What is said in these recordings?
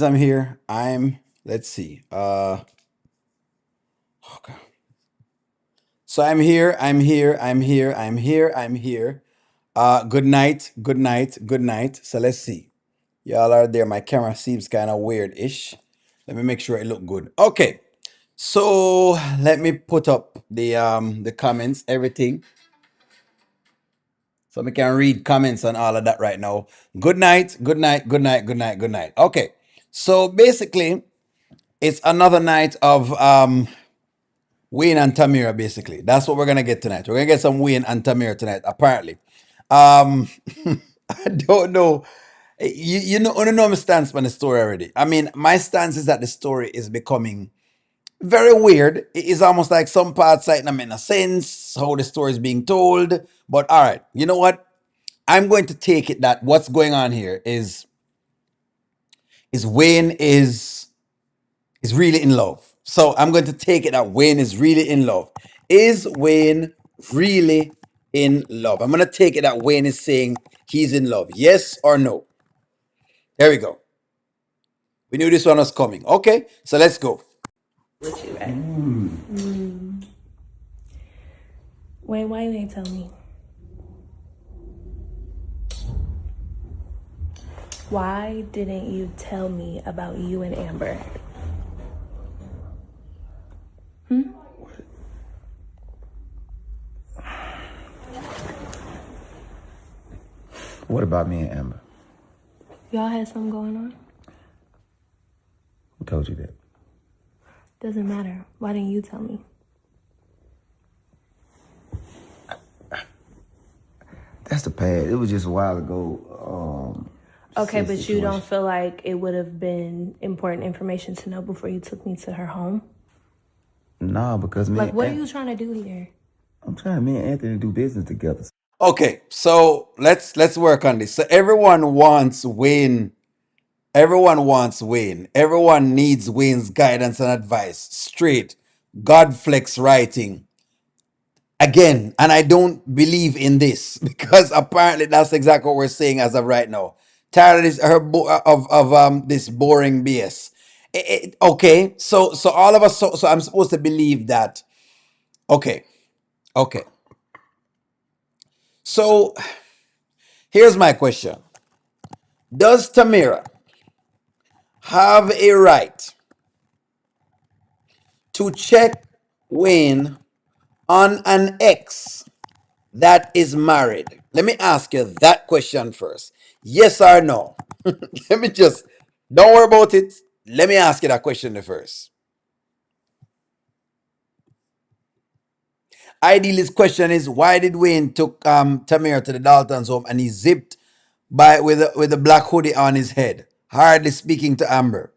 I'm here. Let's see. Okay. So I'm here. Good night, good night, good night. So let's see. Y'all are there. My camera seems kind of weird-ish. Let me make sure it look good. Okay. So let me put up the comments, everything. So we can read comments and all of that right now. Good night, good night, good night, good night, good night. Okay. So basically, it's another night of Wayne and Tamira, basically. That's what we're gonna get tonight. We're gonna get some Wayne and Tamira tonight, apparently. Um I don't know. You know my stance on the story already. I mean, my stance is that the story is becoming very weird. It is almost like some parts like not make no sense how the story is being told. But all right, you know what? I'm going to take it that what's going on here is Wayne is really in love. So I'm going to take it that Wayne is really in love. Is Wayne really in love? I'm going to take it that Wayne is saying he's in love. Yes or no? There we go. We knew this one was coming. Okay, so let's go. With you, right? Wait, why you ain't tell me? Why didn't you tell me about you and Amber? What about me and Amber? Y'all had something going on? Who told you that? Doesn't matter. Why didn't you tell me? That's the past. It was just a while ago. Okay, but you don't feel like it would have been important information to know before you took me to her home? Nah, because Like, what are you trying to do here? I'm trying me and Anthony to do business together. Okay, so let's work on this. So everyone wants Wayne. Everyone wants Wayne. Everyone needs Wayne's guidance and advice. Straight, God flex writing again, and I don't believe in this because apparently that's exactly what we're saying as of right now. Tired of this this boring BS. Okay, so all of us. So I'm supposed to believe that. Okay, okay. So here's my question: does Tamira have a right to check Wayne on an ex that is married? Let me ask you that question first. Yes or no? Let me just, don't worry about it. Let me ask you that question first. Idealist question is, why did Wayne took Tamir to the Dalton's home and he zipped by with a black hoodie on his head, hardly speaking to Amber?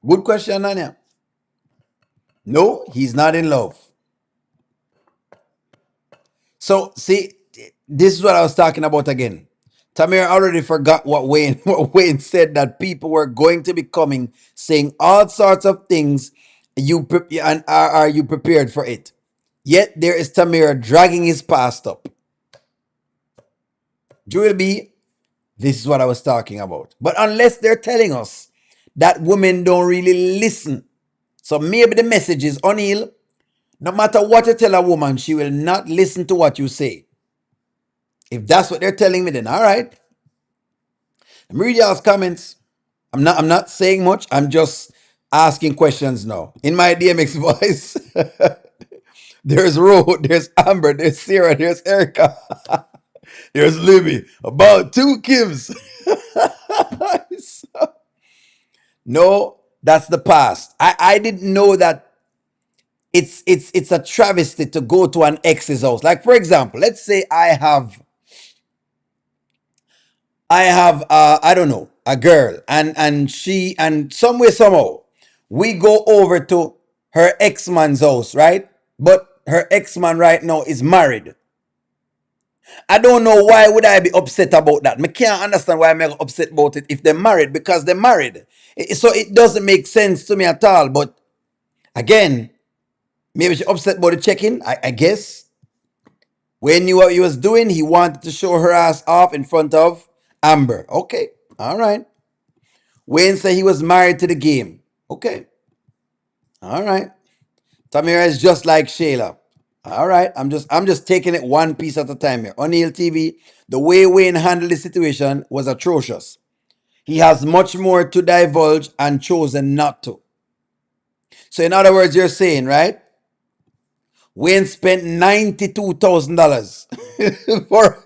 Good question, Nanya. No, he's not in love. So see, this is what I was talking about again. Tamir already forgot what Wayne what Wayne said, that people were going to be coming saying all sorts of things. And are you prepared for it? Yet there is Tamir dragging his past up. Jewel B, this is what I was talking about. But unless they're telling us that women don't really listen, so maybe the message is, O'Neill, no matter what you tell a woman, she will not listen to what you say. If that's what they're telling me, then all right. I'm reading y'all's comments. I'm not saying much. I'm just asking questions now. In my DMX voice, there's Ro, there's Amber, there's Sarah, there's Erica, there's Libby. About two Kims. No, that's the past. I didn't know that it's a travesty to go to an ex's house. Like for example, let's say I have I don't know, a girl, and she, and some way somehow we go over to her ex-man's house, right? But her ex-man right now is married. I don't know why would I be upset about that. I can't understand why I'm upset about it if they're married, because they're married. So it doesn't make sense to me at all. But again, Maybe she upset about the check-in. I guess when knew what he was doing, he wanted to show her ass off in front of Amber. Okay, all right. Wayne said he was married to the game. Okay, all right. Tamira is just like Shayla. All right, I'm just taking it one piece at a time here. O'Neill TV, the way Wayne handled the situation was atrocious. He has much more to divulge and chosen not to. So, in other words, you're saying, right? Wayne spent $92,000 for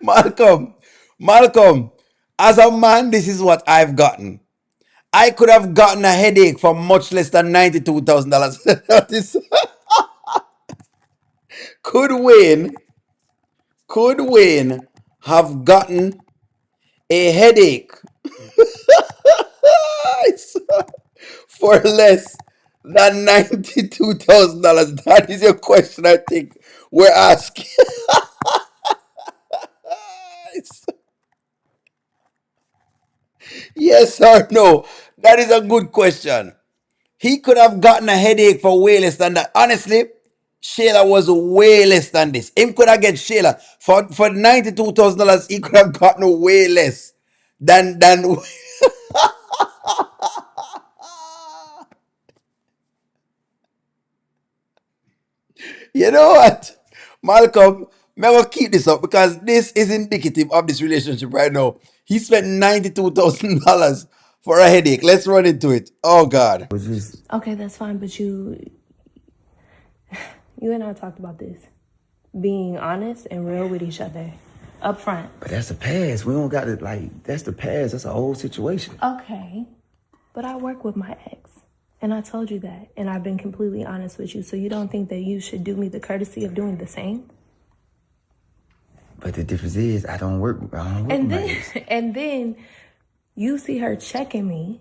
Malcolm. Malcolm, as a man, this is what I've gotten. I could have gotten a headache for much less than $92,000. could Wayne, could Wayne have gotten a headache for less than $92,000? That is your question, I think we're asking. Yes or no? That is a good question. He could have gotten a headache for way less than that. Honestly, Shayla was way less than this. Him could have get Shayla for $92,000. He could have gotten way less than. You know what, Malcolm? May I keep this up because this is indicative of this relationship right now. He spent $92,000 for a headache. Let's run into it. Oh God. Was just Okay, that's fine, but you and I talked about this. Being honest and real with each other. Up front. but that's the past. We don't got to that's the past. That's an old situation. Okay. But I work with my ex. And I told you that. And I've been completely honest with you. So you don't think that you should do me the courtesy of doing the same? But the difference is I don't work with And my then ex. and then you see her checking me.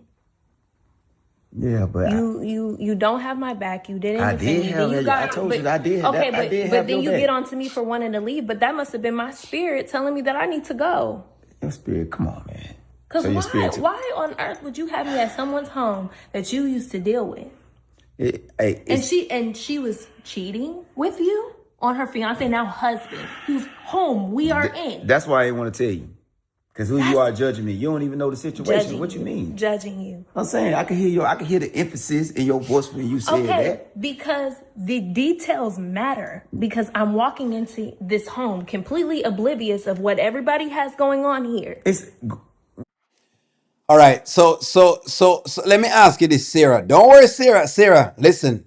Yeah, but You don't have my back. You didn't I defend did me. have Then it. I told you that I did. Okay, I did but have then your you back. get on to me for wanting to leave. But that must have been my spirit telling me that I need to go. Your spirit, come on, man. Cause So your why? spirit, Why on earth would you have me at someone's home that you used to deal with? And she was cheating with you on her fiance, now husband, whose home we are in. that's why I didn't want to tell you. Because you are judging me. You don't even know the situation. Judging What you mean? Judging you. I'm saying I can hear the emphasis in your voice when you said that. Because the details matter. Because I'm walking into this home completely oblivious of what everybody has going on here. All right. So let me ask you this, Sarah. Don't worry, Sarah. Sarah, listen.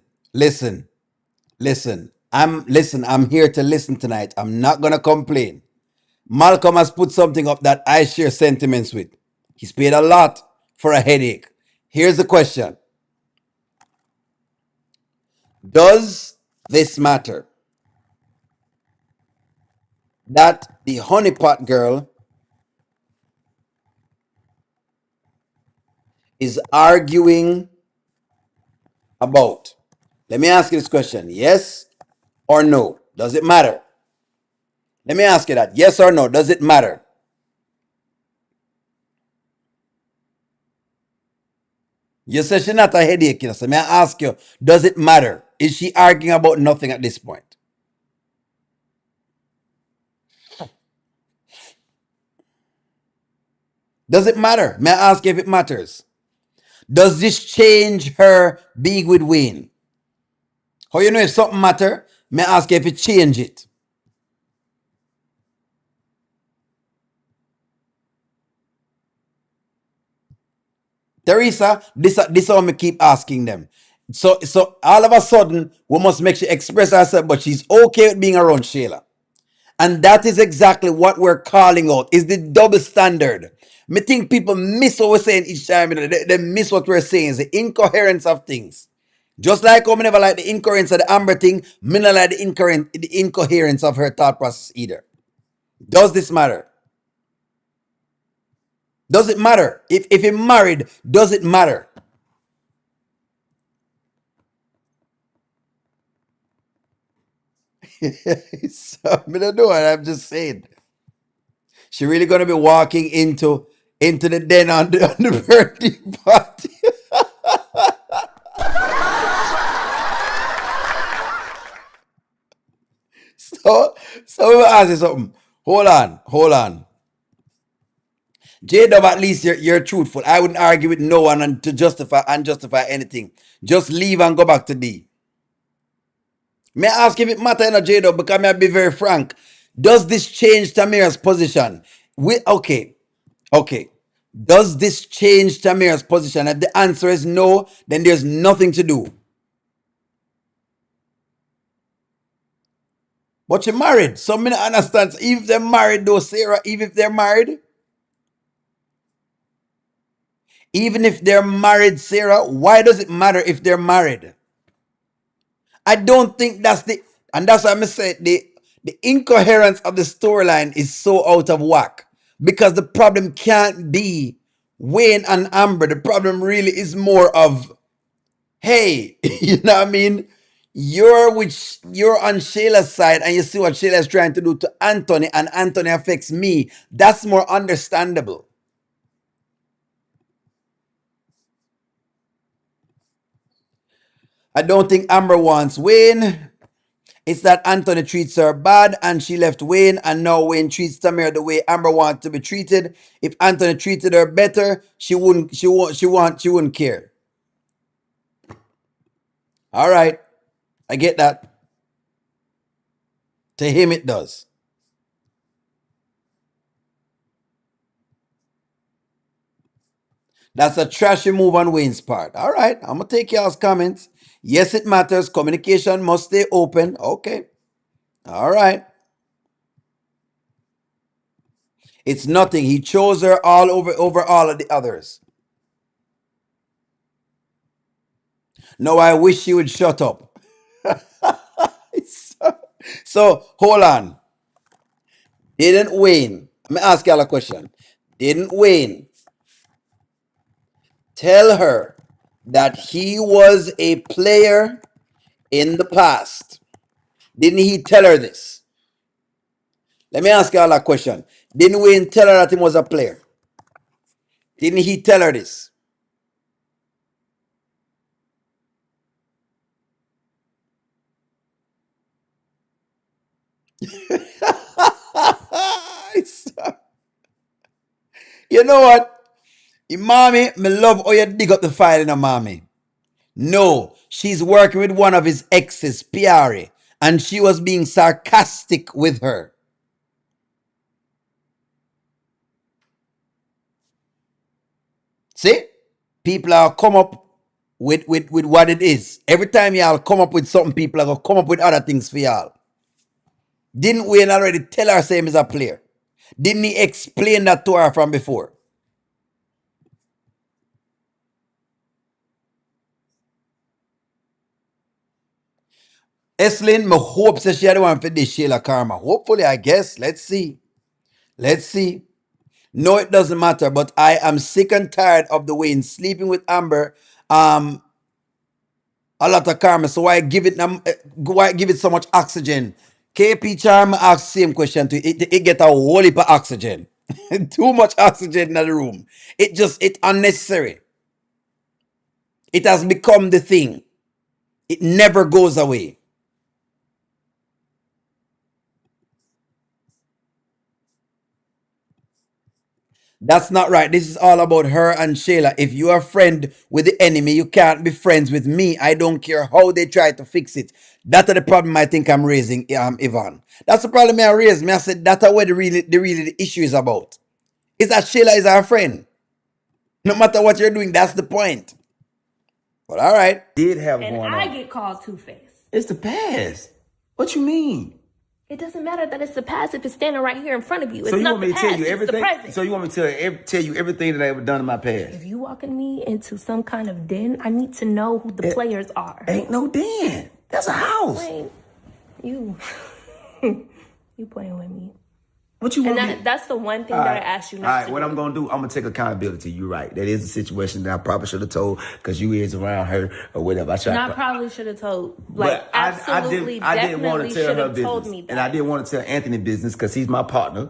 I'm here to listen tonight. I'm not gonna complain. Malcolm has put something up that I share sentiments with. He's paid a lot for a headache. Here's the question. Does this matter? That the honeypot girl is arguing about. Let me ask you this question. Yes or no? Does it matter? Let me ask you that. Yes or no? Does it matter? You say she's not a headache, so may I ask you, does it matter? Is she arguing about nothing at this point? Does it matter? May I ask you if it matters? Does this change her being with Wayne? How you know if something matter? May I ask you if it change it? Teresa, this how me keep asking them. So all of a sudden, we must make she express herself, but she's okay with being around Shayla. And that is exactly what we're calling out, is the double standard. Me think people miss what we're saying each time. They miss what we're saying, is the incoherence of things. Just like how me never like the incoherence of the Amber thing, me not like the incoherence of her thought process either. Does this matter? Does it matter? If you're married, does it matter? So, I don't know what I'm just saying. She really gonna be walking into the den on the birthday party. So let me ask you something. Hold on. J Dub, at least you're truthful. I wouldn't argue with no one and to justify anything. Just leave and go back to D. May I ask if it matter in a J Dub, because may I be very frank. Does this change Tamira's position? Okay. Does this change Tamira's position? If the answer is no, then there's nothing to do. But you're married. So me not understand. If they're married though, Sarah, even if they're married, Sarah, why does it matter if they're married? I don't think and that's why I say the incoherence of the storyline is so out of whack. Because the problem can't be Wayne and Amber. The problem really is more of, hey, you know what I mean? You're on Shayla's side and you see what Shayla is trying to do to Anthony, and Anthony affects me. That's more understandable. I don't think Amber wants Wayne. It's that Anthony treats her bad and she left Wayne, and now Wayne treats Tamira the way Amber wants to be treated. If Anthony treated her better, she wouldn't care. All right. I get that. To him it does. That's a trashy move on Wayne's part. All right. I'm going to take y'all's comments. Yes, it matters. Communication must stay open. Okay. All right. It's nothing. He chose her all over all of the others. No, I wish she would shut up. So hold on. Didn't Wayne, let me ask y'all a question. Didn't Wayne tell her that he was a player in the past? Didn't he tell her this? Let me ask y'all a question. Didn't Wayne tell her that he was a player? Didn't he tell her this? You know what? Mommy, me love how you dig up the file in a mommy. No, she's working with one of his exes, Piari, and she was being sarcastic with her. See? People are come up with what it is. Every time y'all come up with something, people are going to come up with other things for y'all. Didn't Wayne already tell her same as a player? Didn't he explain that to her from before? Eslin, me hope she had the one for this Shayla Karma. Hopefully, I guess. Let's see. No, it doesn't matter, but I am sick and tired of the Wayne sleeping with Amber. A lot of karma. So why give it so much oxygen? KP Charm asked the same question to it. It get a whole heap of oxygen. Too much oxygen in the room. It's unnecessary. It has become the thing. It never goes away. That's not right. This is all about her and Shayla. If you are a friend with the enemy, you can't be friends with me. I don't care how they try to fix it. That's the problem I think I'm raising, Yvonne. That's the problem I raised. I said that's what the issue is about. Is that Shayla is our friend. No matter what you're doing, that's the point. But all right. Did have And going I on. get called two-faced. It's the past. What you mean? It doesn't matter that it's the past if it's standing right here in front of you. It's So you not want me the to tell past, you it's the everything? present. So you want me to tell you everything that I ever done in my past? If you walking me into some kind of den, I need to know who the players are. Ain't no den. That's a house. Wait, you playing with me. What you And want me? that's the one All thing that I right. asked you All not right, to what I'm do. gonna do, I'm gonna take accountability. You're right. That is a situation that I probably should have told because you is around her or whatever. I And tried, I probably should have told, like, but absolutely, I didn't want definitely to tell should her have told business, me and I that. didn't want to tell Anthony business because he's my partner.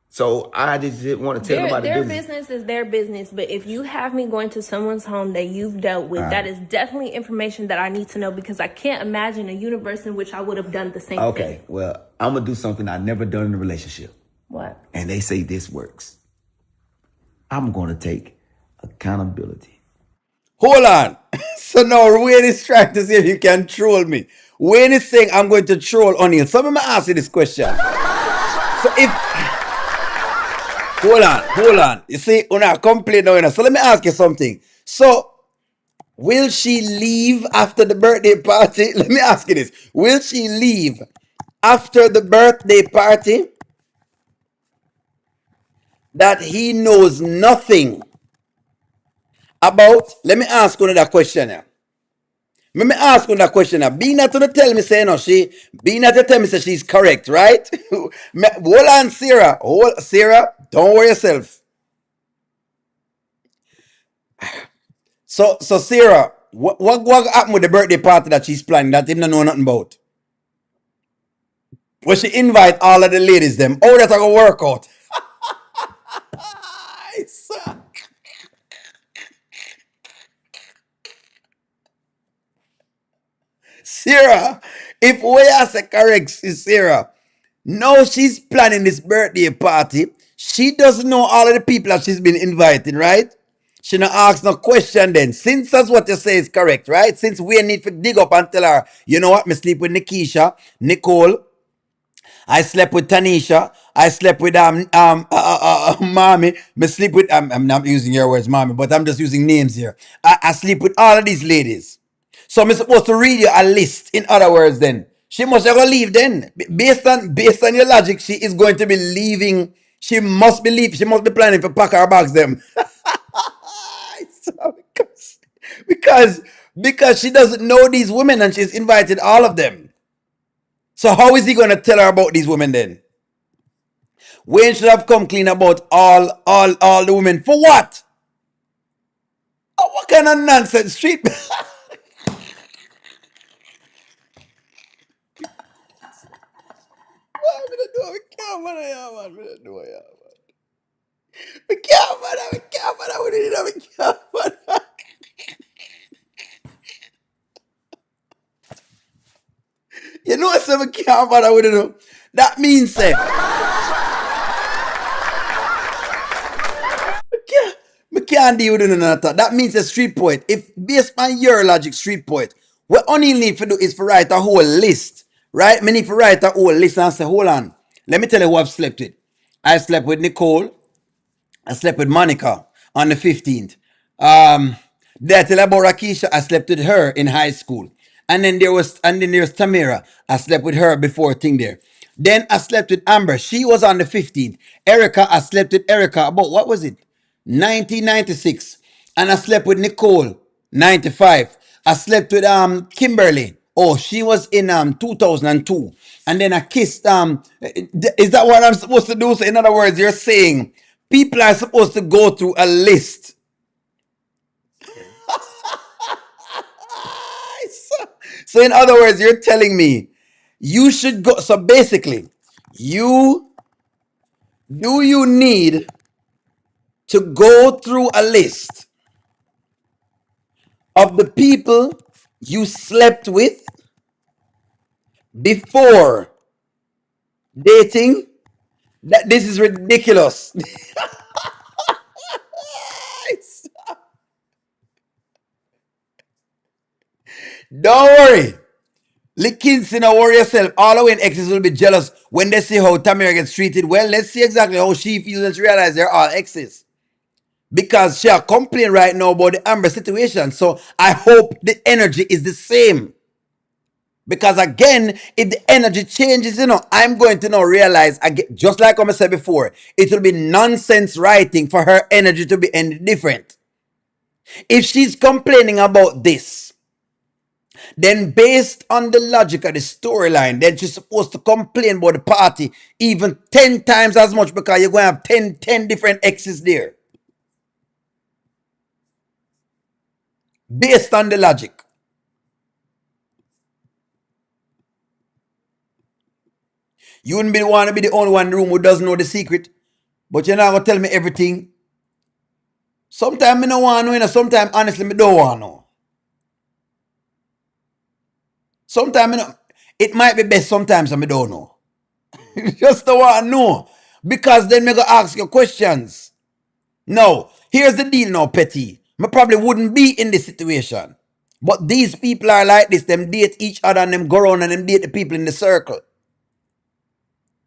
So I just didn't want to tell nobody Their business. business is their business, but if you have me going to someone's home that you've dealt with, that is definitely information that I need to know because I can't imagine a universe in which I would have done the same thing. Okay, well, I'm gonna do something I never done in a relationship, What? and they say this works. I'm gonna take accountability. Hold on. So now Wayne is trying to see if you can troll me. Wayne is saying I'm going to troll O'Neal. So I'm gonna ask you this question. So if hold on. You see, una complain now. So let me ask you something. So will she leave after the birthday party? Let me ask you this. Will she leave after the birthday party that he knows nothing about? Let me ask you another question now. Let me ask you that question now. Being that to tell me say no, being that to tell me say she's correct, right? Hold on, Sarah. Hold Sarah, don't worry yourself. So Sarah, what happened with the birthday party that she's planning that him don't know nothing about? Well, she invite all of the ladies them. Oh, that's gonna work out. Sarah, if we are correct, Sarah, no, she's planning this birthday party. She doesn't know all of the people that she's been inviting, right? She not ask no question then. Since that's what you say is correct, right? Since we need to dig up and tell her, you know what, me sleep with Nikisha, Nicole, I slept with Tanisha. I slept with mommy. Me sleep with I'm not using your words, mommy, but I'm just using names here. I sleep with all of these ladies. So I'm supposed to read you a list. In other words, then she must ever leave. Then based on your logic, she is going to be leaving. She must be leave. She must be planning to pack her bags. Them so because because she doesn't know these women and she's invited all of them. So how is he going to tell her about these women then? Wayne should have come clean about all the women. For what? Oh, what kind of nonsense street? You know what I can't bother with it. That means say we can't deal with it another. That means a street poet. If based on your logic, street poet, what only need to do is to write a whole list, right? Me need to write a whole list and say, hold on, let me tell you who I've slept with. I slept with Nicole. I slept with Monica on the 15th. Did I tell you about Rakisha? I slept with her in high school. And then there's Tamira. I slept with her before thing there. Then I slept with Amber. She was on the 15th. Erica, I slept with Erica about what was it? 1996. And I slept with Nicole, 95. I slept with Kimberly. Oh, she was in 2002. And then I kissed is that what I'm supposed to do? So in other words, you're saying people are supposed to go through a list. So in other words, you're telling me you should go. So basically, you you need to go through a list of the people you slept with before dating. That this is ridiculous. Don't worry. Lickins, don't worry yourself. All our exes will be jealous when they see how Tamira gets treated. Well, let's see exactly how she feels and she realize they're all exes. Because she are complaining right now about the Amber situation. So I hope the energy is the same. Because again, if the energy changes, I'm going to now realize again, just like I said before, it will be nonsense writing for her energy to be any different. If she's complaining about this, Then based on the logic of the storyline, then she's supposed to complain about the party even 10 times as much because you're going to have ten different exes there. Based on the logic. You wouldn't want to be the only one in the room who doesn't know the secret. But you're not going to tell me everything. Sometimes I don't want to know, sometimes honestly I don't want to know. Sometimes it might be best sometimes I don't know. Just don't want to know. Because then me go ask you questions. No, here's the deal now, Petty. I probably wouldn't be in this situation. But these people are like this. Them date each other and them go around and them date the people in the circle.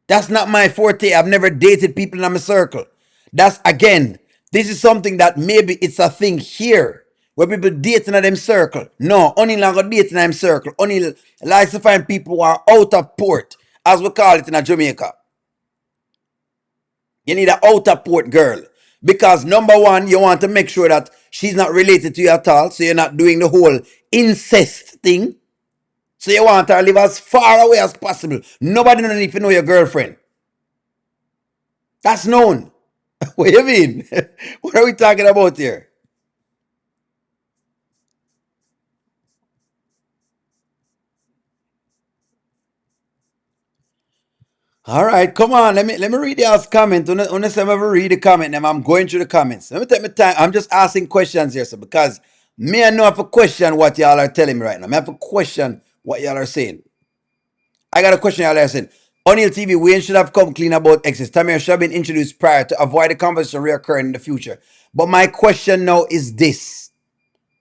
That's not my forte. I've never dated people in my circle. That's, again, this is something that maybe it's a thing here where people dating in them circle. No, only longer dating in them circle. Only likes to find people who are out of port, as we call it in Jamaica. You need an outer port girl. Because number one, you want to make sure that she's not related to you at all. So you're not doing the whole incest thing. So you want her to live as far away as possible. Nobody don't need to know your girlfriend. That's known. What do you mean? What are we talking about here? All right, come on. Let me read y'all's comment. Unless I ever read the comment, then I'm going through the comments. Let me take my time. I'm just asking questions here, so because me I know I have a question what y'all are telling me right now. I have a question what y'all are saying. I got a question y'all are saying. O'Neill TV, Wayne should have come clean about exes. Tamira should have been introduced prior to avoid the conversation reoccurring in the future. But my question now is this.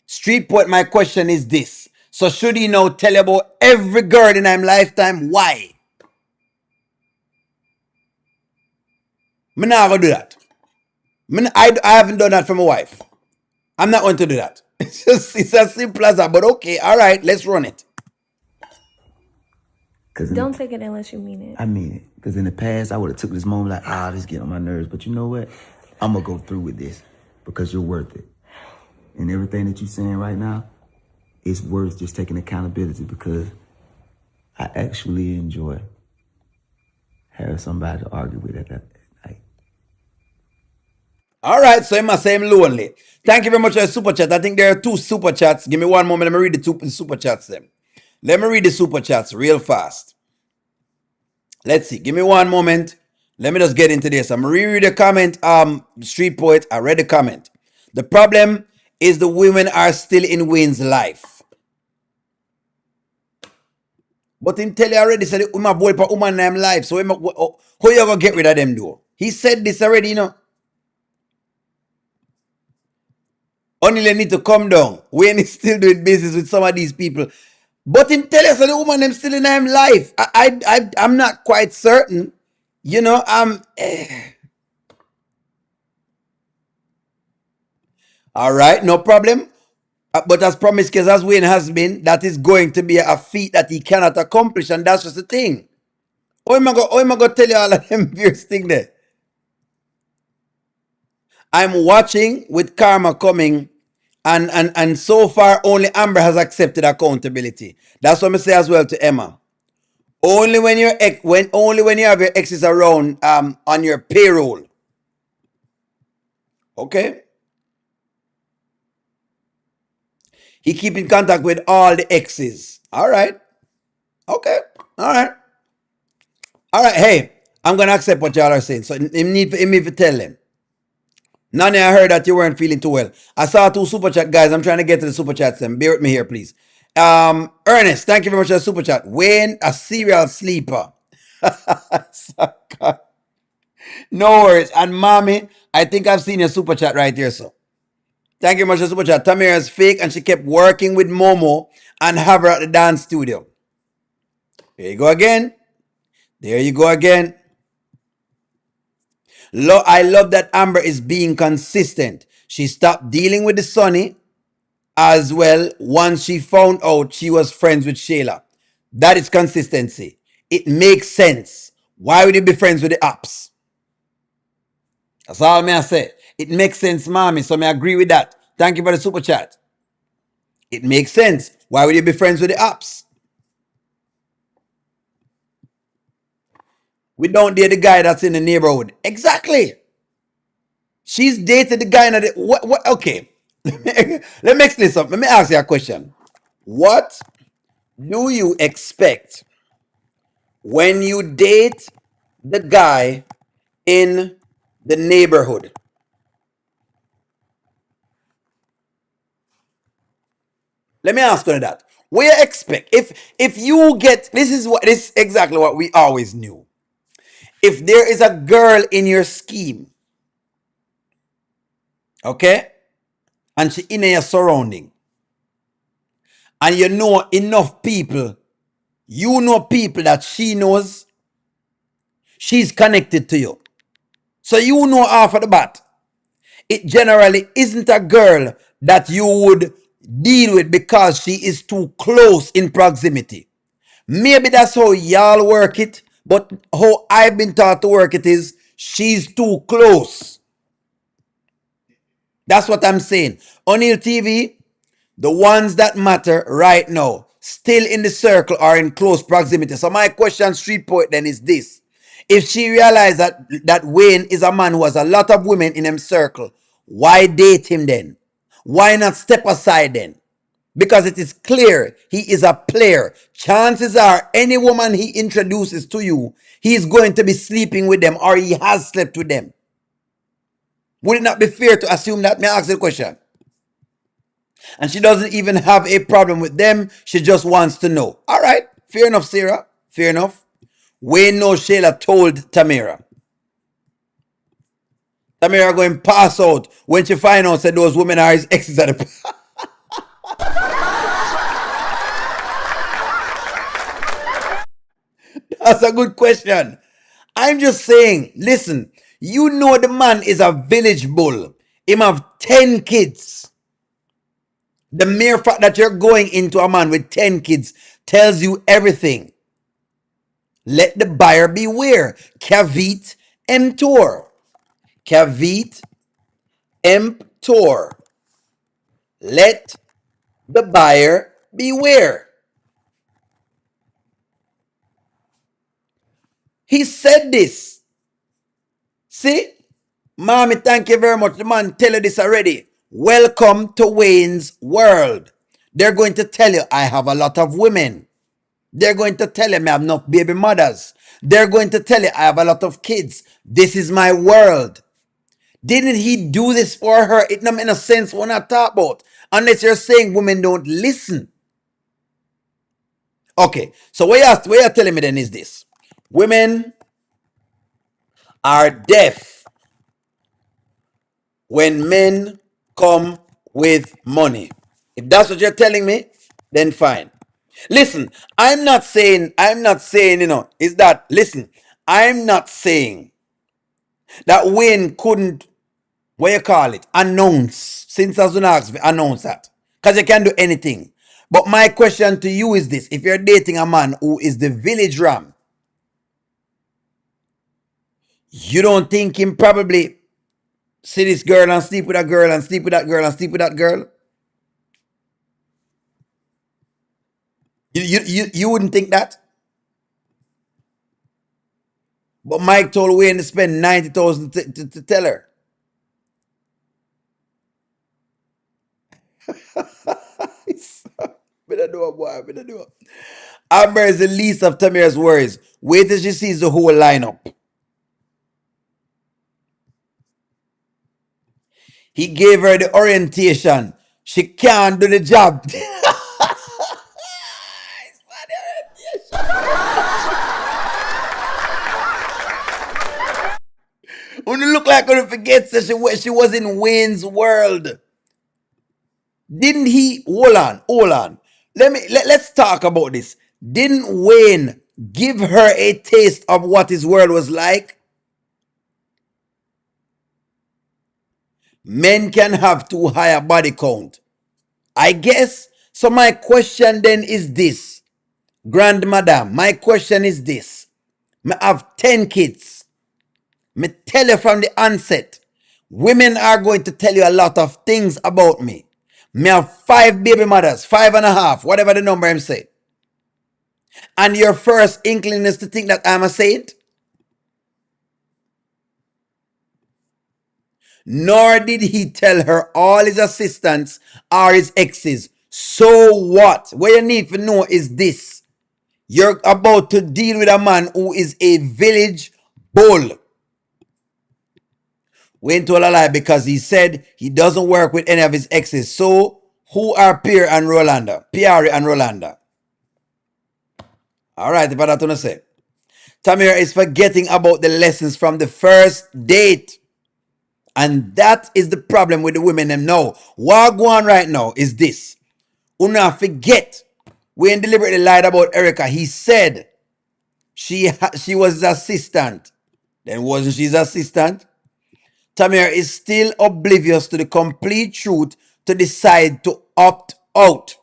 Street Poet, my question is this. So should he now tell about every girl in his lifetime? Why? I'm not going to do that. I haven't done that for my wife. I'm not going to do that. It's as simple as that. But okay, all right, let's run it. Don't take it unless you mean it. I mean it. Because in the past, I would have took this moment like, this getting on my nerves. But you know what? I'm going to go through with this because you're worth it. And everything that you're saying right now, it's worth just taking accountability because I actually enjoy having somebody to argue with at that night. All right, so I must say I'm lonely. Thank you very much for the super chat. I think there are 2 super chats. Give me one moment. Let me read the 2 super chats then. Let me read the super chats real fast. Let's see. Give me one moment. Let me just get into this. I'm reread the comment. Street Poet, I read the comment. The problem is the women are still in Wayne's life. But him tell you already, said my boy for woman in life. So how you gonna get rid of them though? He said this already, you know. Only need to come down. Wayne is still doing business with some of these people. But him tell us that the woman them still in him life. I'm not quite certain. You know, all right, no problem. But as promised, because as Wayne has been, that is going to be a feat that he cannot accomplish, and that's just the thing. How am I going to tell you all of them various things there? I'm watching with karma coming, and so far only Amber has accepted accountability. That's what I say as well to Emma. Only when you have your exes around on your payroll. Okay? He keep in contact with all the exes. All right. Okay. All right. All right. Hey, I'm gonna accept what y'all are saying. So you need to tell them. None, I heard that you weren't feeling too well. I saw 2 super chat, guys. I'm trying to get to the super chats. Then bear with me here, please. Ernest, thank you very much for the super chat. Wayne, a serial sleeper. No worries. And mommy, I think I've seen your super chat right here, so. Thank you very much for the super chat. Tamira is fake and she kept working with Momo and have her at the dance studio. There you go again. There you go again. I love that Amber is being consistent. She stopped dealing with the Sonny as well once she found out she was friends with Shayla. That is consistency. It makes sense. Why would you be friends with the apps? That's all I say. It makes sense, mommy. So I agree with that. Thank you for the super chat. It makes sense. Why would you be friends with the ops? We don't date the guy that's in the neighborhood. Exactly. She's dated the guy in the what okay. Let me explain something. Let me ask you a question. What do you expect when you date the guy in the neighborhood? Let me ask you that. What you expect if you get this is exactly what we always knew. If there is a girl in your scheme, okay, and she in your surrounding, and you know enough people, you know people that she knows, she's connected to you. So you know off of the bat, it generally isn't a girl that you would deal with because she is too close in proximity. Maybe that's how y'all work it, but how I've been taught to work it is she's too close. That's what I'm saying. O'Neill TV, the ones that matter right now, still in the circle or in close proximity. So my question, Street Poet, then is this. If she realized that Wayne is a man who has a lot of women in him circle, why date him then? Why not step aside then? Because it is clear he is a player. Chances are any woman he introduces to you, he is going to be sleeping with them or he has slept with them. Would it not be fair to assume that? May I ask the question? And she doesn't even have a problem with them. She just wants to know. All right. Fair enough, Sarah. Fair enough. Wayne knows Shayla told Tamira. Tamira going pass out when she find out that those women are his exes at the That's a good question. I'm just saying, listen, you know the man is a village bull. Him have 10 kids. The mere fact that you're going into a man with 10 kids tells you everything. Let the buyer beware. Cavit emptor. Cavit emptor. Let the buyer beware. He said this. See? Mommy, thank you very much. The man tell you this already. Welcome to Wayne's world. They're going to tell you, I have a lot of women. They're going to tell you, I have enough baby mothers. They're going to tell you, I have a lot of kids. This is my world. Didn't he do this for her? It don't make no sense what I talk about. Unless you're saying women don't listen. Okay, so what you're telling me then is this. Women are deaf when men come with money. If that's what you're telling me, then fine. Listen, I'm not saying that Wayne couldn't, what you call it, announce, since I was gonna ask, announce that. Because you can do anything. But my question to you is this. If you're dating a man who is the village ram, you don't think him probably see this girl and sleep with a girl and sleep with that girl and sleep with that girl? You wouldn't think that? But Mike told Wayne to spend 90,000 to tell her. Better do it, boy. Better do it. Amber is the least of Tamira's worries. Wait till she sees the whole lineup. He gave her the orientation. She can't do the job. When you look like when forget so she was in Wayne's world. Didn't he hold on. Let's talk about this. Didn't Wayne give her a taste of what his world was like? Men can have too high a body count. I guess. So my question then is this. Grandmadam, my question is this. I have 10 kids. Me tell you from the onset, women are going to tell you a lot of things about me. Me have five baby mothers, five and a half, whatever the number I'm saying. And your first inkling is to think that I'm a saint? Nor did he tell her all his assistants are his exes. So what? What you need to know is this. You're about to deal with a man who is a village bull. Wayne told a lie because he said he doesn't work with any of his exes. So who are Pierre and Rolanda? Pierre and Rolanda. All right, if I don't say. Tamira is forgetting about the lessons from the first date. And that is the problem with the women them now. What go on right now is this. Una forget. Wayne deliberately lied about Erica. He said she was his assistant. Then wasn't she his assistant? Tamir is still oblivious to the complete truth to decide to opt out.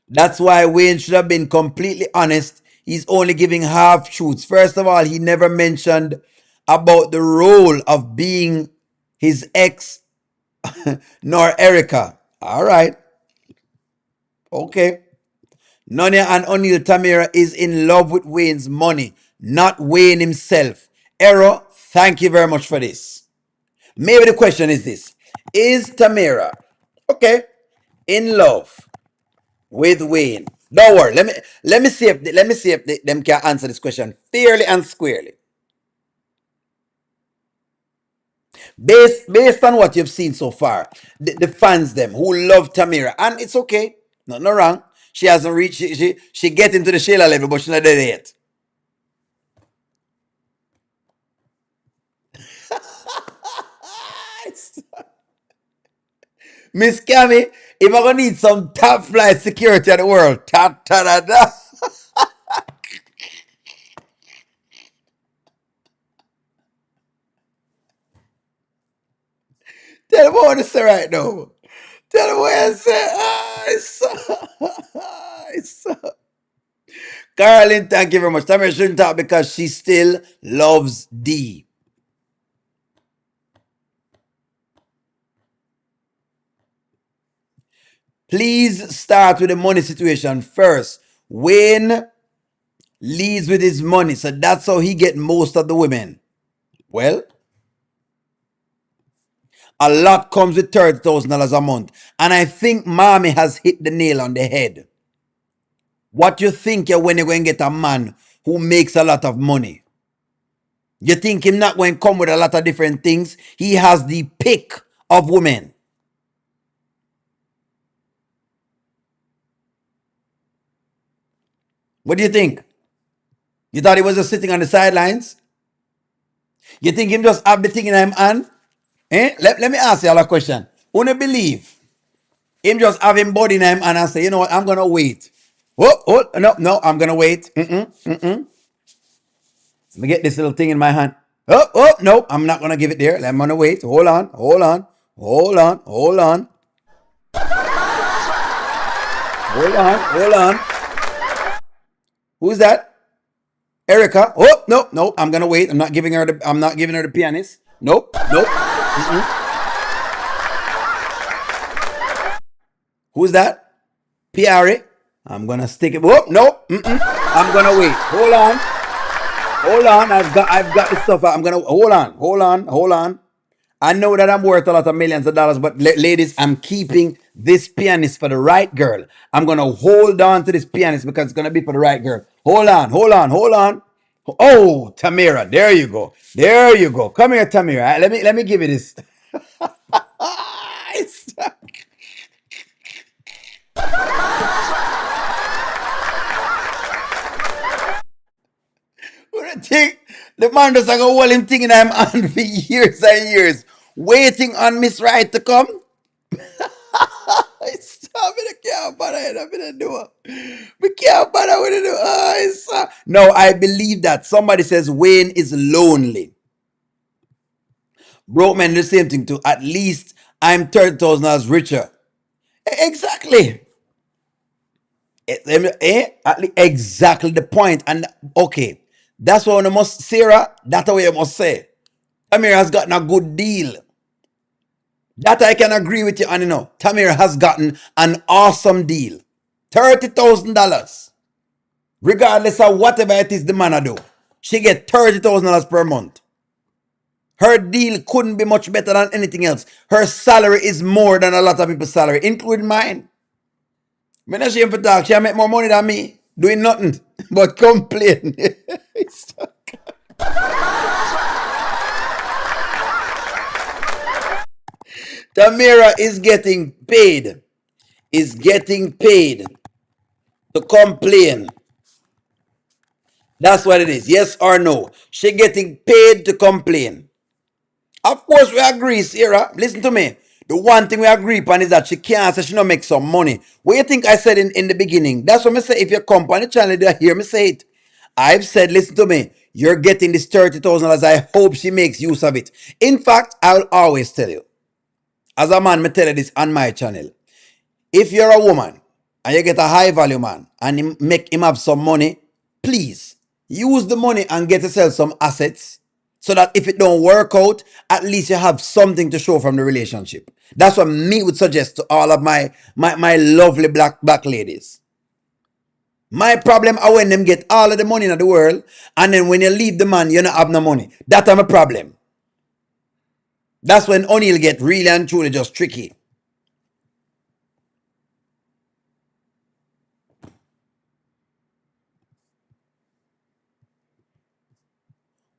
That's why Wayne should have been completely honest. He's only giving half truths. First of all, he never mentioned about the role of being his ex nor Erica. All right. Okay. Nonia and O'Neill Tamira is in love with Wayne's money, not Wayne himself. Error, thank you very much for this. Maybe the question is this. Is Tamira, okay, in love with Wayne? Don't worry. Let me see if them can answer this question fairly and squarely. Based on what you've seen so far, the fans them who love Tamira, and it's okay, nothing wrong. She hasn't reached she get into the Shayla level, but she's not there yet. Miss Cammy, if I'm gonna need some top flight security in the world, ta ta da da. Tell them what I say right now. Tell them what I say. Caroline, thank you very much. Tamara shouldn't talk because she still loves D. Please start with the money situation first. Wayne leads with his money, so that's how he get most of the women. Well, a lot comes with $30,000 a month. And I think mommy has hit the nail on the head. What you think when you're going to get a man who makes a lot of money? You think him not going to come with a lot of different things? He has the pick of women. What do you think? You thought he was just sitting on the sidelines? You think him just have the thing in him hand? Eh? Let me ask you all a question. Who do believe him just have him body in him hand and say, you know what, I'm going to wait. No, I'm going to wait. Let me get this little thing in my hand. No, I'm not going to give it there. I'm going to wait. Hold on. Hold on. Who's that? Erica. No, I'm going to wait. I'm not giving her the pianist. Nope. Who's that? Pierre. I'm going to stick it. No. I'm going to wait. Hold on. I've got the stuff. I'm going to hold on. I know that I'm worth a lot of millions of dollars, but ladies, I'm keeping this pianist for the right girl. I'm going to hold on to this pianist because it's going to be for the right girl. Hold on. Oh, Tamira, there you go. Come here, Tamira. Let me give you this. What do think? The man just like a hold him thing in him hand for years and years, waiting on Miss Right to come. Stop it, I can't bother it. I'm gonna do it. We can't bother with it. No, I believe that. Somebody says Wayne is lonely. Broke man, the same thing too. At least I'm 30,000 richer. Exactly. Exactly the point. And okay, That's what you must, Sarah, that's what you must say. Tamira has gotten a good deal. That I can agree with you on, Tamira has gotten an awesome deal. $30,000. Regardless of whatever it is the man I do. She get $30,000 per month. Her deal couldn't be much better than anything else. Her salary is more than a lot of people's salary, including mine. I'm not ashamed for talk. She make more money than me, doing nothing but complain. Tamira is getting paid. Is getting paid to complain. That's what it is. Yes or no? She getting paid to complain. Of course we agree, Sarah. Listen to me. The one thing we agree upon is that she can't say she don't make some money. What you think I said in the beginning? That's what I say. If you come on the channel, you hear me say it. I've said, listen to me. You're getting this $30,000. I hope she makes use of it. In fact, I'll always tell you. As a man, me tell you this on my channel. If you're a woman and you get a high value man and make him have some money, please use the money and get yourself some assets so that if it don't work out, at least you have something to show from the relationship. That's what me would suggest to all of my lovely black ladies. My problem are when them get all of the money in the world and then when you leave the man, you don't have no money. That's my problem. That's when O'Neal get really and truly just tricky.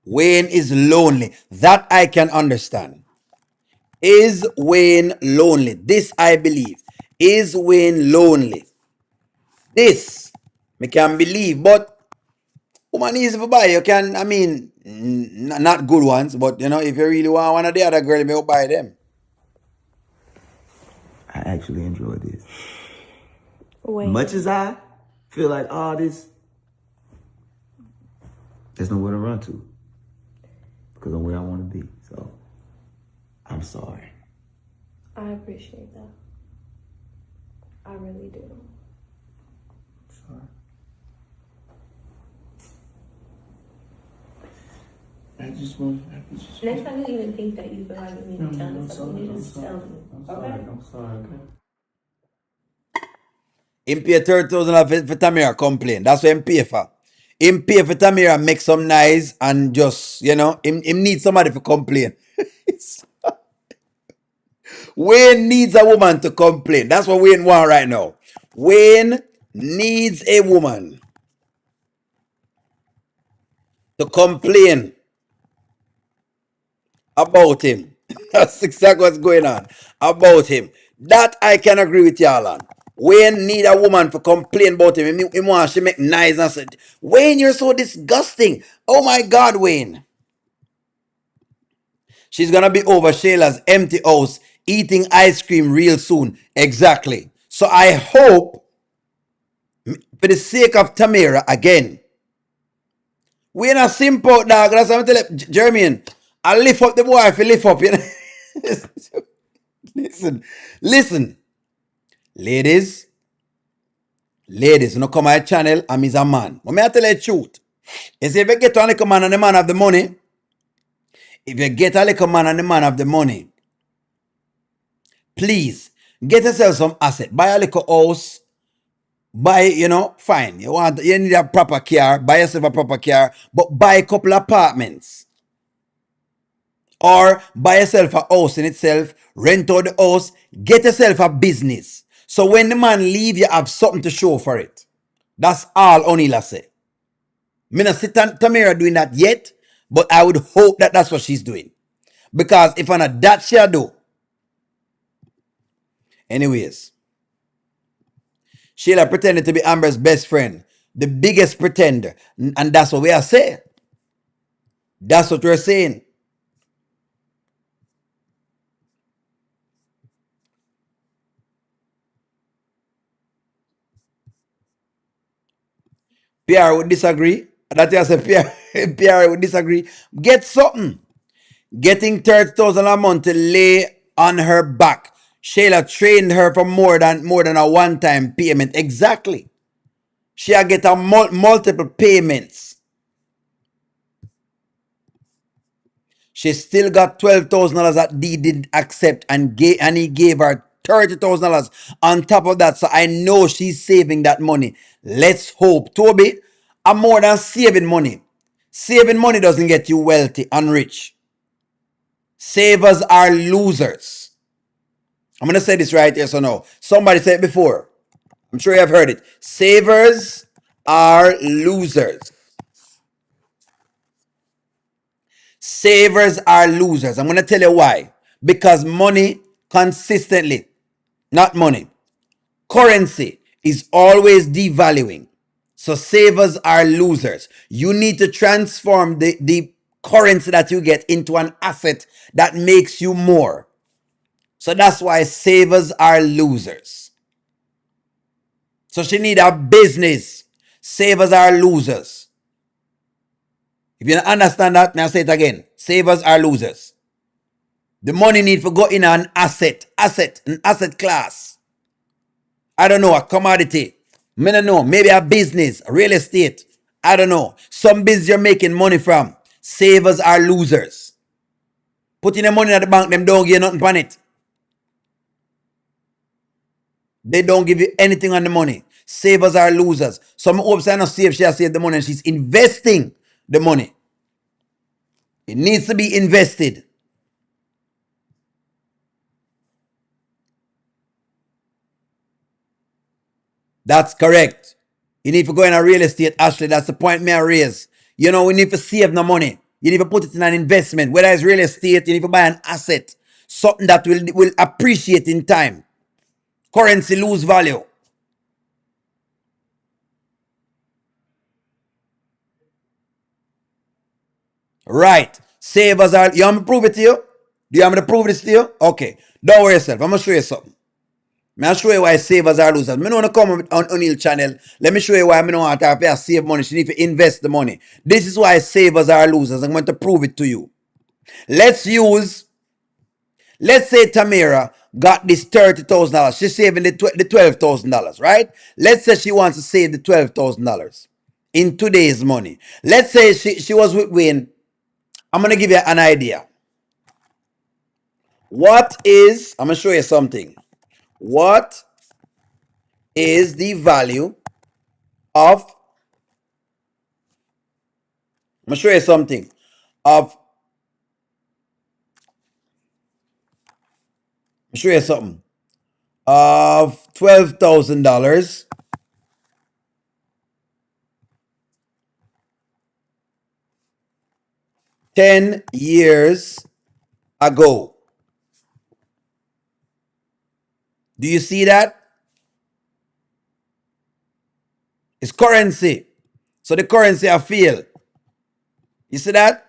Wayne is lonely. That I can understand. Is Wayne lonely? This I believe. Is Wayne lonely? This me can believe, but woman easy for buy. You can, I mean, not good ones, but if you really want one of the other girl, you may buy them. I actually enjoy this. Wait. Much as I feel like all this, there's nowhere to run to because I'm where I want to be. So I'm sorry. I appreciate that. I really do. Sorry. I just want. Next time you even think that you feel like you need to tell me something, you just tell me. I'm sorry. Okay. Him pay $30,000 for Tamira complain. That's what him pay for. Him pay for Tamira make some nice and just, him need somebody to complain. Wayne needs a woman to complain. That's what Wayne want right now. Wayne needs a woman to complain about him. That's exactly what's going on. About him. That I can agree with y'all on. Wayne need a woman to complain about him. He wants to make nice and say, Wayne, you're so disgusting. Oh my God, Wayne. She's gonna be over Shayla's empty house eating ice cream real soon. Exactly. So I hope, for the sake of Tamira, again, we're not simple, dog. That's what I'm telling you, Jermaine. I lift up the boy if you lift up, Listen. Ladies, you know, come my channel, I'm a man. But me I tell you the truth. Is if you get a little man and the man have the money, if you get a little man and the man have the money, please, get yourself some asset. Buy a little house. Buy, fine. You need a proper car. Buy yourself a proper car. But buy a couple apartments. Or buy yourself a house in itself. Rent out the house. Get yourself a business. So when the man leave, you have something to show for it. That's all O'Neal say. Me not see Tamira doing that yet. But I would hope that that's what she's doing. Because if not that she do. Anyways. Shayla pretended to be Amber's best friend. The biggest pretender. And that's what we are saying. That's what we're saying. PR would disagree. That's why I said PR would disagree. Get something. Getting 30,000 a month to lay on her back. Shayla trained her for more than a one-time payment. Exactly. She'll get a multiple payments. She still got $12,000 that D didn't accept, and he gave her $30,000 on top of that. So I know she's saving that money. Let's hope. Toby, I'm more than saving money. Saving money doesn't get you wealthy and rich. Savers are losers. I'm going to say this right here, so no. Somebody said it before. I'm sure you have heard it. Savers are losers. Savers are losers. I'm going to tell you why. Because money consistently, not money, currency is always devaluing. So savers are losers. You need to transform the currency that you get into an asset that makes you more. So that's why savers are losers. So she need a business. Savers are losers. If you don't understand that, now say it again. Savers are losers. The money need to go in an an asset class. I don't know, a commodity. I don't know, maybe a business, real estate. I don't know. Some business you're making money from. Savers are losers. Putting the money in the bank, them don't give you nothing on it. They don't give you anything on the money. Savers are losers. Some hopes are not save, she has saved the money and she's investing the money. It needs to be invested. That's correct. You need to go in a real estate, Ashley. That's the point me I raise. You know, we need to save the money. You need to put it in an investment. Whether it's real estate, you need to buy an asset. Something that will appreciate in time. Currency lose value. Right. Savers are. You want me to prove it to you? Do you want me to prove this to you? Okay. Don't worry yourself. I'm going to show you something. I'll show you why savers are losers. I don't want to come on O'Neill channel. Let me show you why I don't want to pay save money. She need to invest the money. This is why savers are losers. I'm going to prove it to you. Let's say Tamira got this $30,000. She's saving the $12,000, right? Let's say she wants to save the $12,000 in today's money. Let's say she was with Wayne. I'm going to give you an idea. I'm going to show you something. What is the value of, I'm going to show you something, of, of $12,000 10 years ago. Do you see that? It's currency. So the currency I feel. You see that?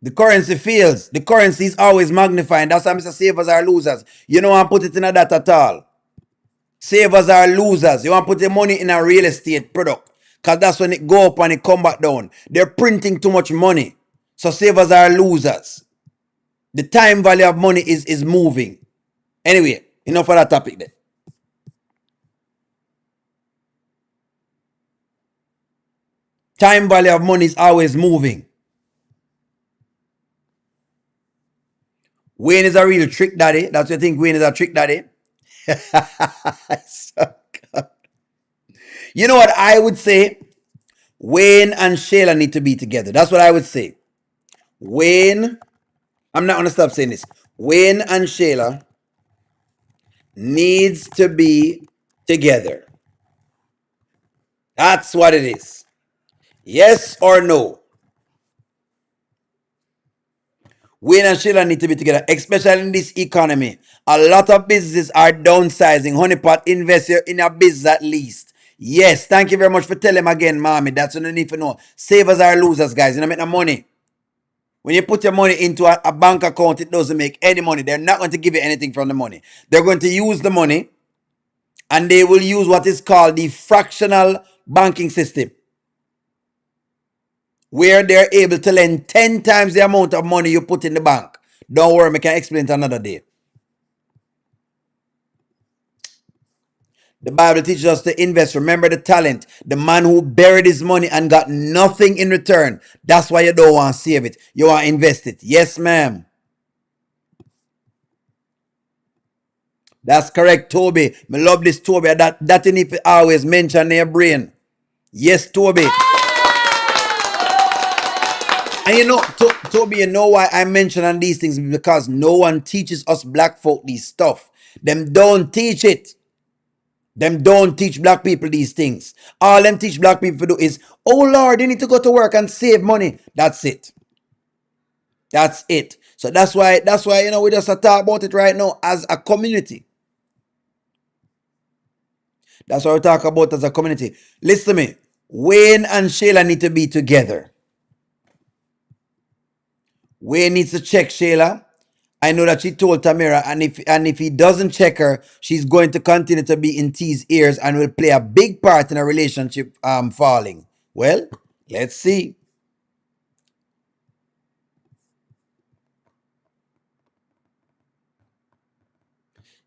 The currency feels. The currency is always magnifying. That's why Mr. Savers are losers. You don't want to put it in a that at all. Savers are losers. You want to put your money in a real estate product. Because that's when it go up and it come back down. They're printing too much money. So savers are losers. The time value of money is moving. Anyway, enough for that topic then. Time value of money is always moving. Wayne is a real trick daddy. That's what you think Wayne is a trick daddy. So, you know what I would say? Wayne and Shayla need to be together. That's what I would say. Wayne, I'm not going to stop saying this. Wayne and Shayla needs to be together. That's what it is. Yes or no? Wayne and Shayla need to be together, especially in this economy. A lot of businesses are downsizing. Honeypot, invest in a business at least. Yes, thank you very much for telling him again, mommy. That's what you need to know. Savers are losers, guys. You don't make no money. When you put your money into a bank account, it doesn't make any money. They're not going to give you anything from the money. They're going to use the money, and they will use what is called the fractional banking system, where they're able to lend 10 times the amount of money you put in the bank. Don't worry, I can explain it another day. The Bible teaches us to invest. Remember the talent. The man who buried his money and got nothing in return. That's why you don't want to save it. You want to invest it. Yes, ma'am. That's correct, Toby. I love this, Toby. That you need to always mention in your brain. Yes, Toby. And you know, Toby, you know why I mention on these things? Because no one teaches us black folk these stuff. Them don't teach it. Them don't teach black people these things. All them teach black people to do is, oh Lord, you need to go to work and save money. That's it. That's it. So that's why you know we just talk about it right now as a community. That's what we talk about as a community. Listen to me. Wayne and Shayla need to be together. Wayne needs to check Shayla. I know that she told Tamira, and if he doesn't check her, she's going to continue to be in T's ears and will play a big part in a relationship falling. Well, let's see.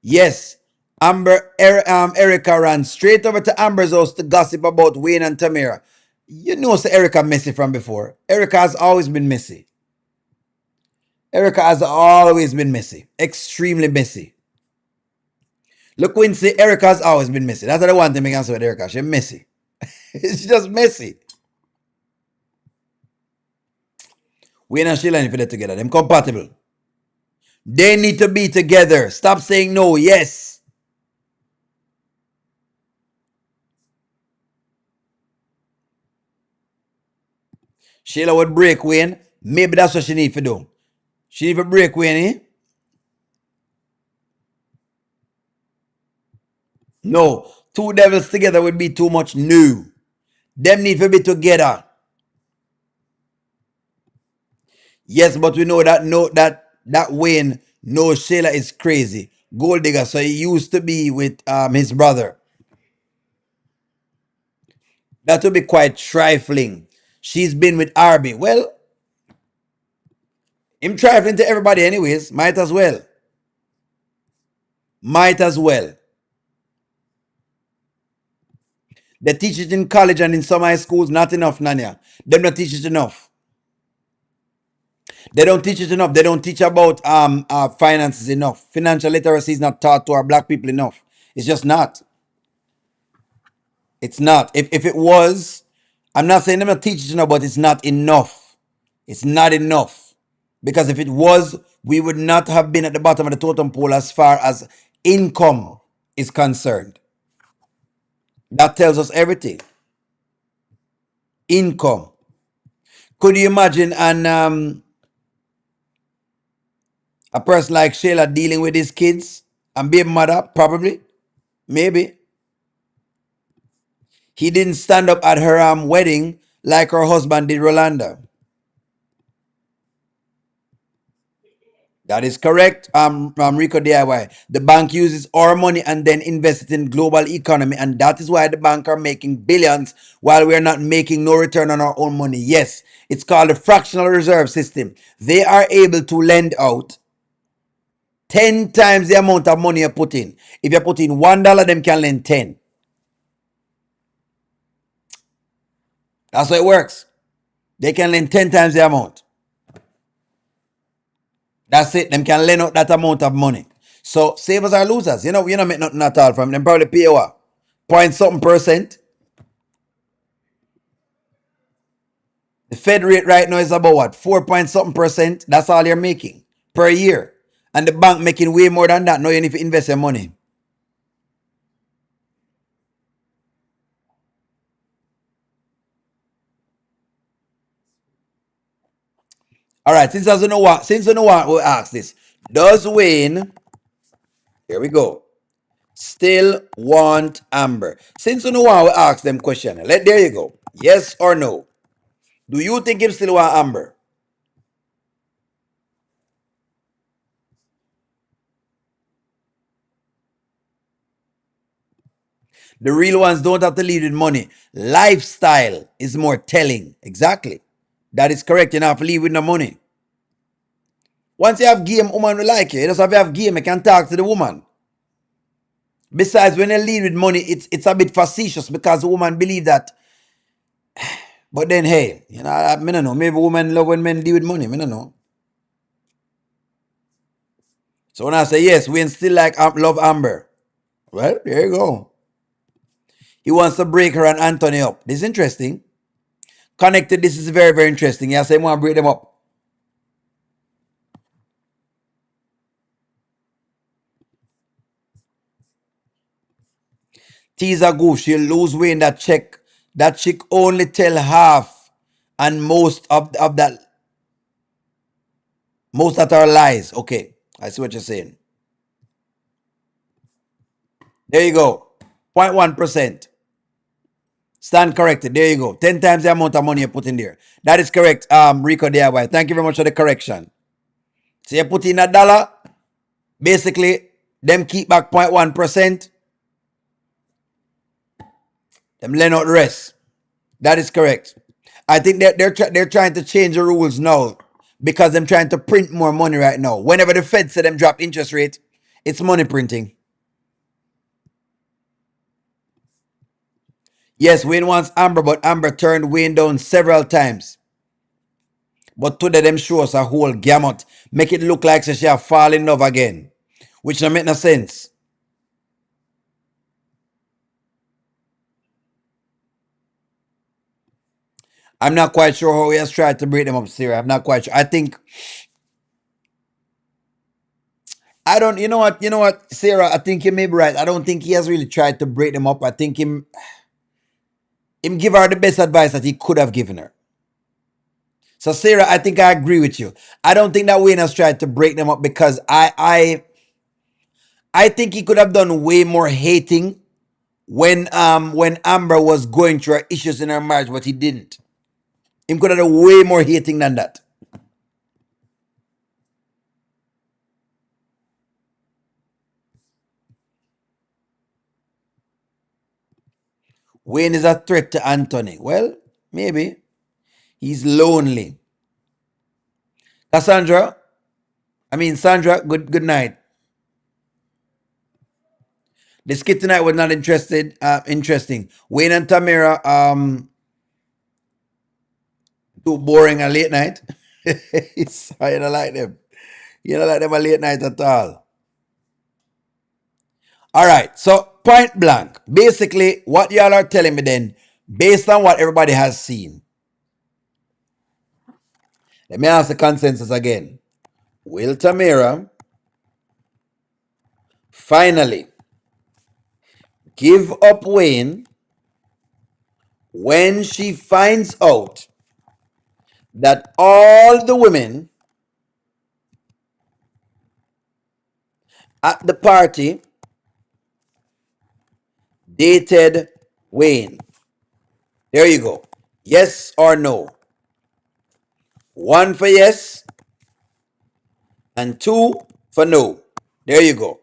Yes, Erica ran straight over to Amber's house to gossip about Wayne and Tamira. You know, so Erica messy from before. Erica has always been messy. Erica has always been messy. Extremely messy. Look, Quincy, Erica has always been messy. That's what I want to make answer with Erica. She's messy. She's just messy. Wayne and Sheila need to get together. Them compatible. They need to be together. Stop saying no. Yes. Sheila would break Wayne. Maybe that's what she need to do. She need to break Wayne, eh? No. Two devils together would be too much new. Them need to be together. Yes, but we know that that Wayne knows Shayla is crazy. Gold digger. So he used to be with his brother. That would be quite trifling. She's been with Arby. Well, him trifling to everybody anyways. Might as well. Might as well. They teach it in college and in some high schools. Not enough, Nanya. They don't teach it enough. They don't teach it enough. They don't teach about finances enough. Financial literacy is not taught to our black people enough. It's just not. It's not. If it was, I'm not saying they're not teaching enough, but it's not enough. It's not enough. Because if it was, we would not have been at the bottom of the totem pole as far as income is concerned. That tells us everything. Income. Could you imagine a person like Shayla dealing with his kids and being mother? Probably. Maybe. He didn't stand up at her wedding like her husband did Rolanda. That is correct, Rico DIY. The bank uses our money and then invests it in global economy, and that is why the bank are making billions while we are not making no return on our own money. Yes, it's called the fractional reserve system. They are able to lend out 10 times the amount of money you put in. If you put in $1, them can lend 10. That's how it works. They can lend 10 times the amount. That's it. Them can lend out that amount of money. So savers are losers. You know make nothing at all from them. Probably pay what? Point something percent. The Fed rate right now is about what? 4 point something percent. That's all you're making per year. And the bank making way more than that. Now you need to invest your money. All right, since you know what, we'll ask this. Does Wayne, here we go, still want Amber? Since you know what, we'll ask them question. There you go. Yes or no? Do you think him still want Amber? The real ones don't have to lead with money. Lifestyle is more telling. Exactly. That is correct. You don't have to lead with no money. Once you have game, woman will like you. You just have to have game. You can talk to the woman. Besides, when they lead with money, it's a bit facetious because the woman believe that. But then, hey, I don't know. Maybe women love when men deal with money. I don't know. So when I say yes, we still like love Amber. Well, there you go. He wants to break her and Anthony up. This is interesting. Connected, this is very, very interesting. Yeah, say, want to break them up. Teaser goof, she'll lose weight in that check. That chick only tell half and most that are lies. Okay, I see what you're saying. There you go. 0.1%. Stand corrected. There you go. 10 times the amount of money you put in there. That is correct, Rico DIY. Thank you very much for the correction. So you put in $1. Basically, them keep back 0.1%. Them lend out the rest. That is correct. I think that they're trying to change the rules now because they're trying to print more money right now. Whenever the Fed said them drop interest rate, it's money printing. Yes, Wayne wants Amber, but Amber turned Wayne down several times. But today them show us a whole gamut. Make it look like she have fallen in love again. Which don't make no sense. I'm not quite sure how he has tried to break them up, Sarah. I'm not quite sure. I don't, you know what, Sarah, I think you may be right. I don't think he has really tried to break them up. I think him give her the best advice that he could have given her. So Sarah, I think I agree with you. I don't think that Wayne has tried to break them up because I think he could have done way more hating when Amber was going through her issues in her marriage, but he didn't. He could have done way more hating than that. Wayne is a threat to Anthony. Well, maybe. He's lonely. Sandra, good night. The skit tonight was not interesting. Wayne and Tamira, too boring a late night. I don't like them. You don't like them a late night at all. All right, so point blank. Basically, what y'all are telling me then, based on what everybody has seen, let me ask the consensus again. Will Tamira finally give up Wayne when she finds out that all the women at the party dated Wayne? There you go. Yes or no? 1 for yes and 2 for no. There you go.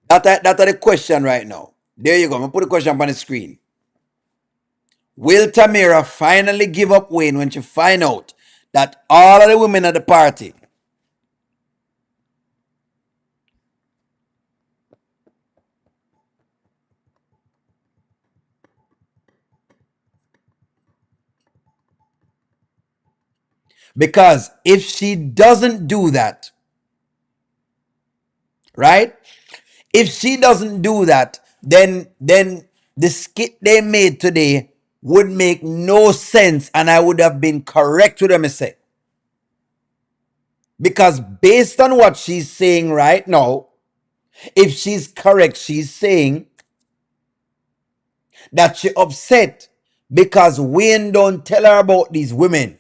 That's the question right now. There you go. I'm going to put the question up on the screen. Will Tamira finally give up Wayne when she find out that all of the women at the party because if she doesn't do that, right? If she doesn't do that, then the skit they made today would make no sense and I would have been correct with them say. Because based on what she's saying right now, if she's correct, she's saying that she upset because Wayne don't tell her about these women.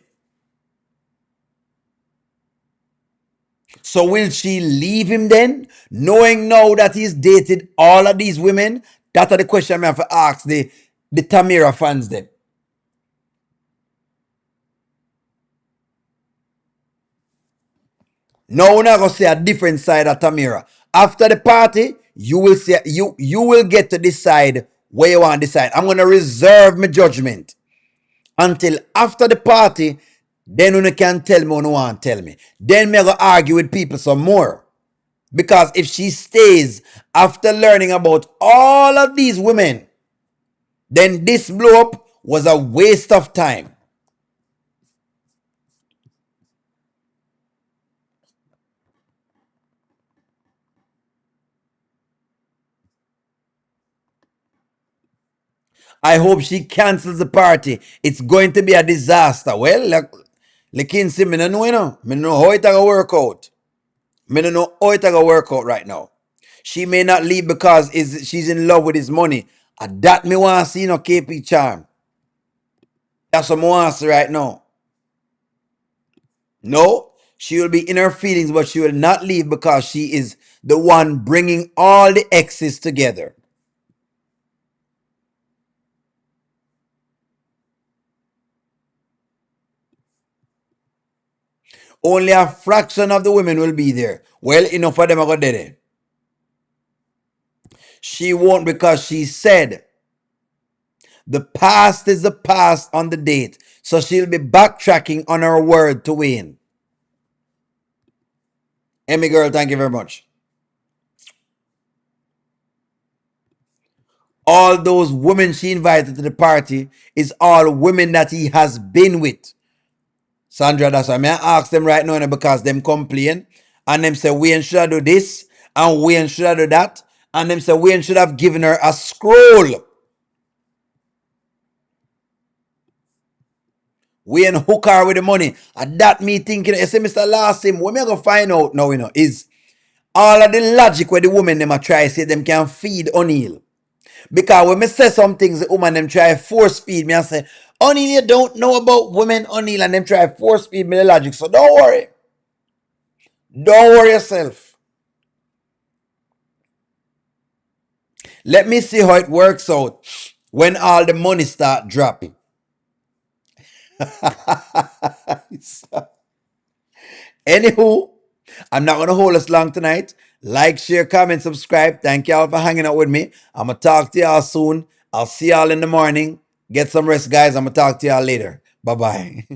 So will she leave him then, knowing now that he's dated all of these women? That's the question I have to ask the Tamira fans then. Now we're not gonna see a different side of Tamira. After the party, you will see you will get to decide where you want to decide. I'm gonna reserve my judgment until after the party. Then you can tell me when you want to tell me. Then me go argue with people some more. Because if she stays after learning about all of these women, then this blow up was a waste of time. I hope she cancels the party. It's going to be a disaster. Well, like me no know, Me no know how it gonna work out. Me no know how it gonna work out right now. She may not leave because she's in love with his money. That me want to see no KP charm. That's what I want to see right now. No, she will be in her feelings, but she will not leave because she is the one bringing all the exes together. Only a fraction of the women will be there. Well, enough of them are going to there. She won't because she said the past is the past on the date. So she'll be backtracking on her word to Wayne. Emmy girl, thank you very much. All those women she invited to the party is all women that he has been with. Sandra, that's why I ask them right now because them complain and them say Wayne should have do this and Wayne should have do that. And them say Wayne should have given her a scroll. Wayne hook her with the money. And that me thinking, you say Mr. Lassim, what me going to find out now, is all of the logic where the women them a try say them can feed O'Neal. Because when me say some things, the woman them try force feed me and say, O'Neal, you don't know about women, O'Neal, and them try force feed me the logic. So don't worry. Don't worry yourself. Let me see how it works out when all the money start dropping. Anywho, I'm not going to hold us long tonight. Like, share, comment, subscribe. Thank y'all for hanging out with me. I'm going to talk to y'all soon. I'll see y'all in the morning. Get some rest, guys. I'm going to talk to y'all later. Bye-bye.